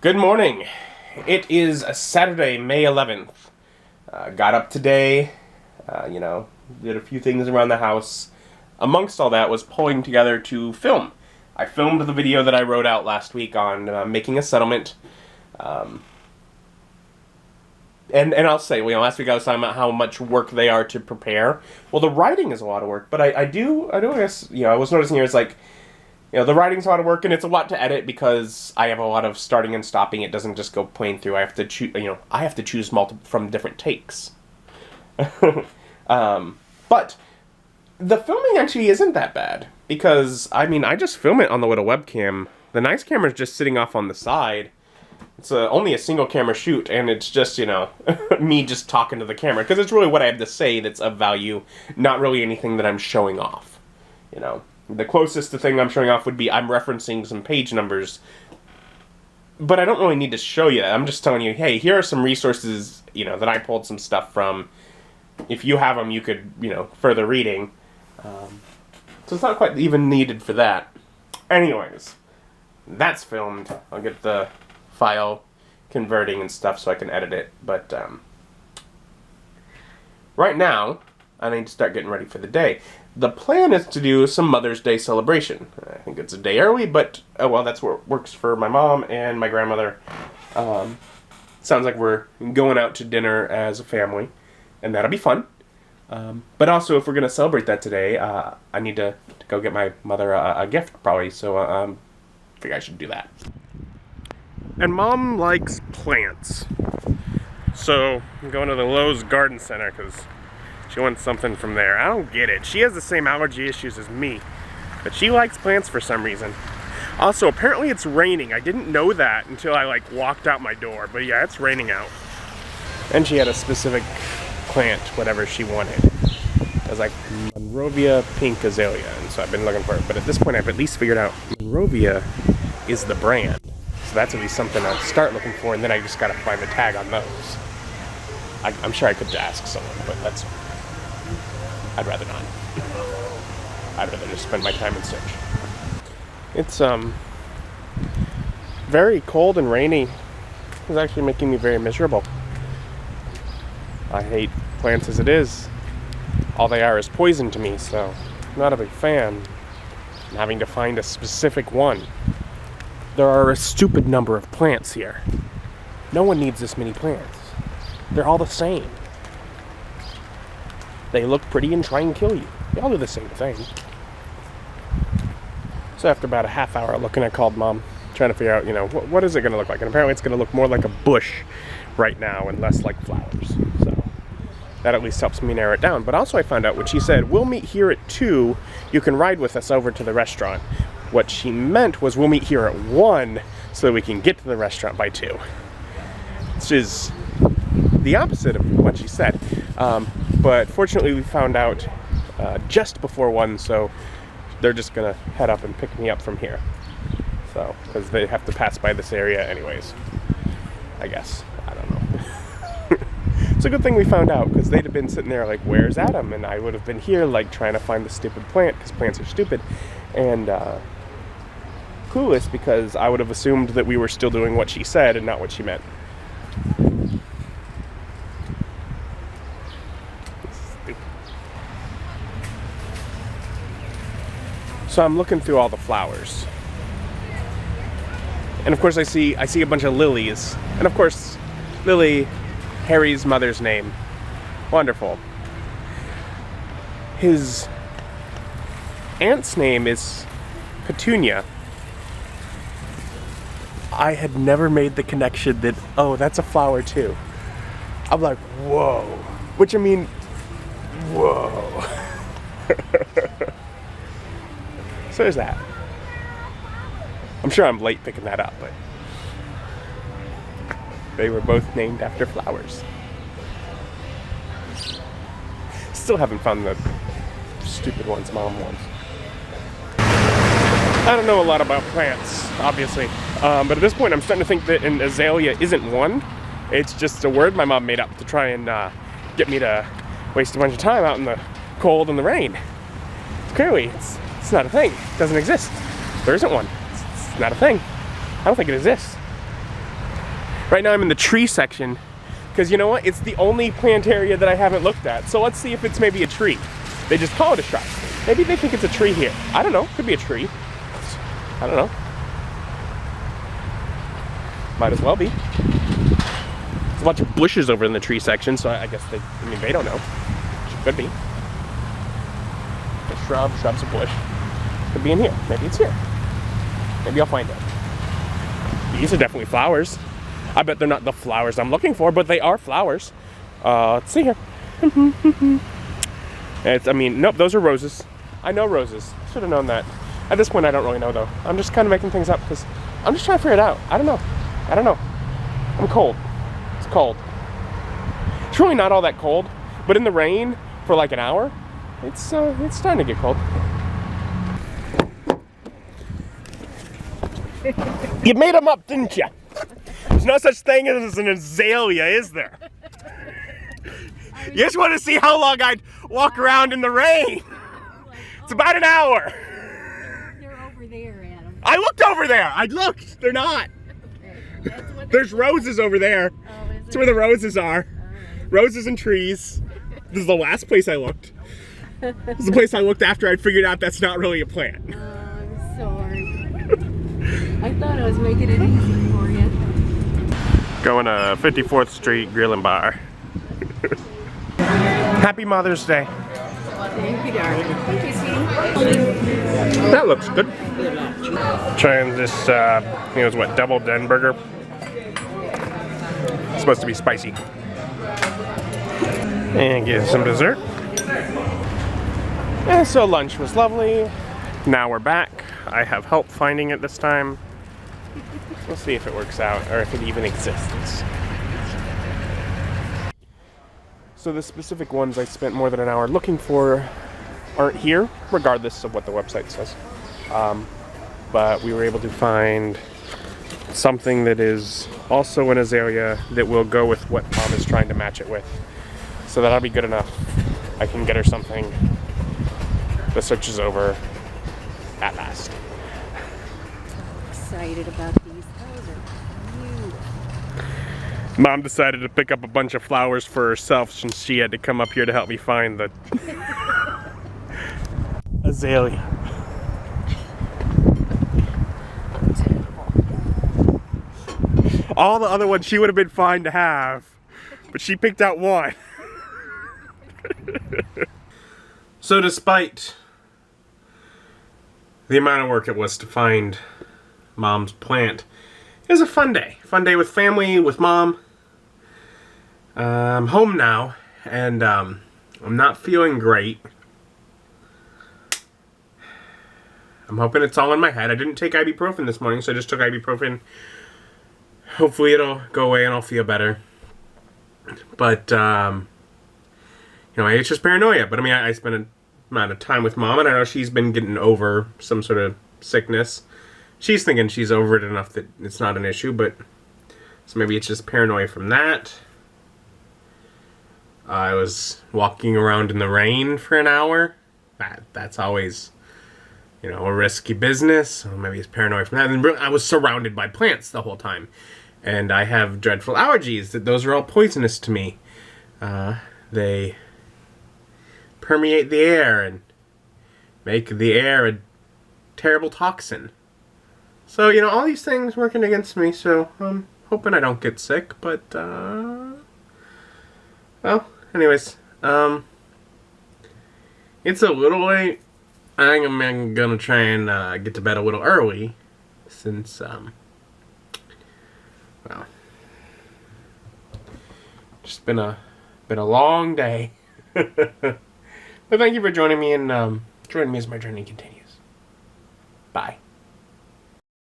Good morning. It is a Saturday, May 11th. Got up today, did a few things around the house. Amongst all that was pulling together to film. I filmed the video that I wrote out last week on making a settlement. And I'll say, last week I was talking about how much work they are to prepare. Well, the writing is a lot of work, but I guess, I was noticing here, it's like, the writing's a lot of work, and it's a lot to edit because I have a lot of starting and stopping. It doesn't just go plain through. I have to choose, multiple from different takes. But the filming actually isn't that bad because, I just film it on the little webcam. The nice camera's just sitting off on the side. It's only a single camera shoot, and it's just, me just talking to the camera because it's really what I have to say that's of value, not really anything that I'm showing off, The closest to thing I'm showing off would be I'm referencing some page numbers, but I don't really need to show you that. I'm just telling you, hey, here are some resources, that I pulled some stuff from. If you have them, you could, further reading. So it's not quite even needed for that. Anyways, that's filmed. I'll get the file converting and stuff so I can edit it. But right now, I need to start getting ready for the day. The plan is to do some Mother's Day celebration. I think it's a day early, but, that's what works for my mom and my grandmother. Sounds like we're going out to dinner as a family, and that'll be fun. But also, if we're going to celebrate that today, I need to go get my mother a gift, probably, so I think I should do that. And Mom likes plants. So, I'm going to the Lowe's Garden Center, because she wants something from there. I don't get it. She has the same allergy issues as me, but she likes plants for some reason. Also, apparently it's raining. I didn't know that until I walked out my door, but yeah, it's raining out. And she had a specific plant, whatever she wanted. It was Monrovia Pink Azalea, and so I've been looking for it. But at this point, I've at least figured out Monrovia is the brand. So that's at least something I'll start looking for, and then I just gotta find the tag on those. I'm sure I could ask someone, but I'd rather not. I'd rather just spend my time in search. It's very cold and rainy. It's actually making me very miserable. I hate plants as it is. All they are is poison to me, so I'm not a big fan. I'm having to find a specific one. There are a stupid number of plants here. No one needs this many plants. They're all the same. They look pretty and try and kill you. They all do the same thing. So after about a half hour looking, I called Mom, trying to figure out, what is it going to look like? And apparently it's going to look more like a bush right now and less like flowers. So that at least helps me narrow it down. But also I found out what she said, we'll meet here at 2. You can ride with us over to the restaurant. What she meant was we'll meet here at 1 so that we can get to the restaurant by 2. Which is the opposite of what she said. But fortunately we found out just before 1, so they're just going to head up and pick me up from here. So, because they have to pass by this area anyways. I guess. I don't know. It's a good thing we found out, because they'd have been sitting there where's Adam? And I would have been here trying to find the stupid plant, because plants are stupid. And clueless, because I would have assumed that we were still doing what she said and not what she meant. So I'm looking through all the flowers. And of course I see a bunch of lilies. And of course, Lily, Harry's mother's name. Wonderful. His aunt's name is Petunia. I had never made the connection that, that's a flower too. I'm like, whoa. Which whoa. So there's that. I'm sure I'm late picking that up, but they were both named after flowers. Still haven't found the stupid ones Mom wants. I don't know a lot about plants, obviously, but at this point I'm starting to think that an azalea isn't one. It's just a word my mom made up to try and get me to waste a bunch of time out in the cold and the rain. Clearly, it's not a thing. It doesn't exist. There isn't one. It's not a thing. I don't think it exists. Right now I'm in the tree section, because you know what? It's the only plant area that I haven't looked at. So let's see if it's maybe a tree. They just call it a shrub. Maybe they think it's a tree here. I don't know. Could be a tree. I don't know. Might as well be. There's a bunch of bushes over in the tree section, so I guess they don't know. Could be. A shrub's a bush. Could be in here. Maybe it's here. Maybe I'll find out. These are definitely flowers. I bet they're not the flowers I'm looking for, but they are flowers. Let's see here. Nope, those are roses. I know roses. Should have known that. At this point, I don't really know, though. I'm just kind of making things up because I'm just trying to figure it out. I don't know. I'm cold. It's cold. It's really not all that cold, but in the rain for like an hour, it's starting to get cold. You made them up, didn't you? There's no such thing as an azalea, is there? You just want to see how long I'd walk around in the rain. It's about an hour. They're over there, Adam. I looked over there. I looked. They're not. Okay. There's roses over there. Oh, is That's where the roses are. Right. Roses and trees. This is the last place I looked. This is the place I looked after I'd figured out that's not really a plant. Oh, I'm sorry. I thought I was making it easy for you. Going to 54th Street Grill and Bar. Happy Mother's Day. Thank you, darling. Thank you, sweetie. That looks good. Trying this, double den burger. It's supposed to be spicy. And get some dessert. And so lunch was lovely. Now we're back. I have help finding it this time. We'll see if it works out or if it even exists. So the specific ones I spent more than an hour looking for aren't here, regardless of what the website says. But we were able to find something that is also an azalea that will go with what Mom is trying to match it with. So that'll be good enough. I can get her something. The search is over at last. I'm excited about these. Those are beautiful. Mom decided to pick up a bunch of flowers for herself since she had to come up here to help me find the azalea. All the other ones she would have been fine to have, but she picked out one. So despite the amount of work it was to find Mom's plant, it was a fun day. Fun day with family, with Mom. I'm home now, and I'm not feeling great. I'm hoping it's all in my head. I didn't take ibuprofen this morning, so I just took ibuprofen. Hopefully it'll go away and I'll feel better. But, it's just paranoia. But, I spent a amount of time with Mom, and I know she's been getting over some sort of sickness. She's thinking she's over it enough that it's not an issue, but so maybe it's just paranoia from that. I was walking around in the rain for an hour. That's always, a risky business. So maybe it's paranoia from that. And I was surrounded by plants the whole time. And I have dreadful allergies. Those are all poisonous to me. They permeate the air and make the air a terrible toxin. So, all these things working against me, so I'm hoping I don't get sick, but, well, anyways, it's a little late. I think I'm gonna try and, get to bed a little early, since, well, just been a long day. But thank you for joining me, and, joining me as my journey continues. Bye.